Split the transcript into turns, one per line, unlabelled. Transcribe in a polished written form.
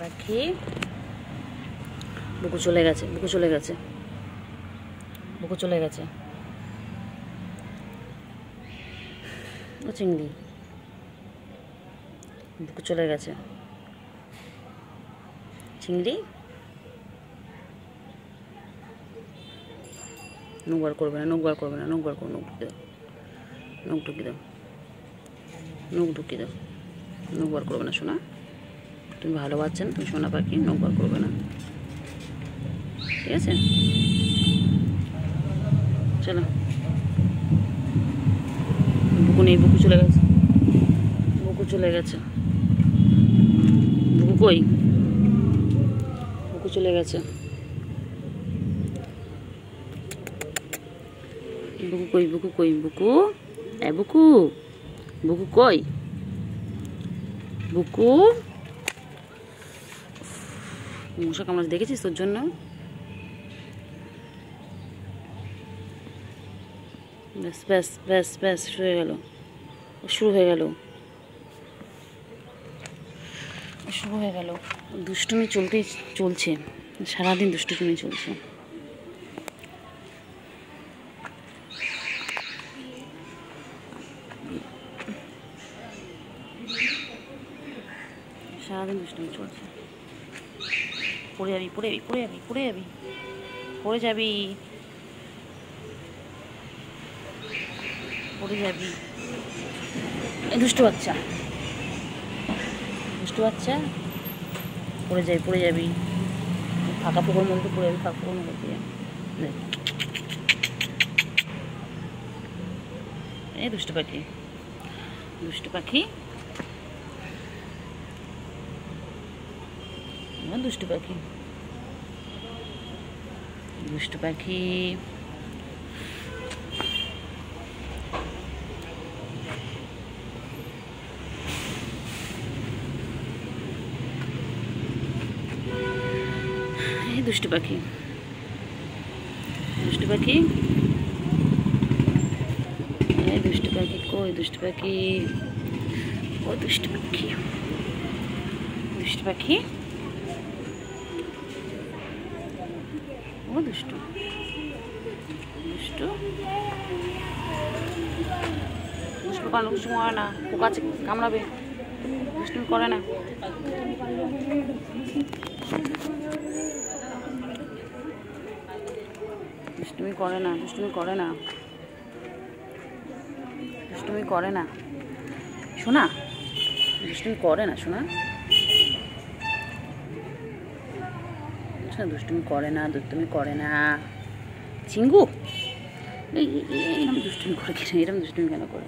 পাখি বুকু চলে গেছে, বুকু চলে গেছে, বুকু চলে গেছে। ও চিংড়ি, বুকু চলে গেছে। চিংড়ি নখ বার করবে না, নখ বার করবে না, নখ বার করো, নখ ঢুকে দাও, নখ ঢুকে দাও, নখ ঢুকে দাও, নখ বার করবে না সোনা। তুমি ভালো বাচ্চা না, তুমি সোনা পাখি, নখ বার করবে না, ঠিক আছে? চলো, বুকু নেই, বুকু চলে গেছে, বুকু চলে গেছে। বুকু কই? বুকু চলে গেছে। বুকু কই? বুকু কই? বুকু, এ বুকু, বুকু কই? বুকু মশা কামড়াচ্ছে, দেখেছিস তোর জন্য? ব্যাস ব্যাস ব্যাস ব্যাস, শুরু হয়ে গেল, শুরু হয়ে গেল, শুরু হয়ে গেল। দুষ্টুমি চলছে, সারাদিন দুষ্টুমি চলছে। সারাদিন দুষ্টুমি চলছে। পড়ে যাবি, পড়ে যাবি, পড়ে যাবি, পড়ে যাবি, পড়ে যাবি, পড়ে যাবি। দুষ্টু বাচ্চা, দুষ্টু বাচ্চা, পড়ে যাবি, পড়ে যাবি। ফাঁকা পুকুর মধ্যে পড়ে যাবি, ফাঁকা পুকুর মধ্যে। এই দুষ্টু পাখি, দুষ্টু পাখি, দুষ্টু পাখি, দুষ্টু পাখি। এই দুষ্টু পাখি, দুষ্টু পাখি, এই দুষ্টু পাখি কই? দুষ্টু পাখি, ও দুষ্টু পাখি, দুষ্টু পাখি, ও দুষ্টু, দুষ্টু, দুষ্টু কারণ কিছু করে না, পোকা কামড়াবে, দুষ্টুমি করে না। দুষ্টুমি করে না, দুষ্টুমি করে না, দুষ্টুমি করে না শোনা, দুষ্টুমি করে না শোনা, দুষ্টুমি করে না, দুষ্টুমি করে না। চিঙ্গু এরকম দুষ্টুমি করে কেন? এরকম দুষ্টুমি কেন করে?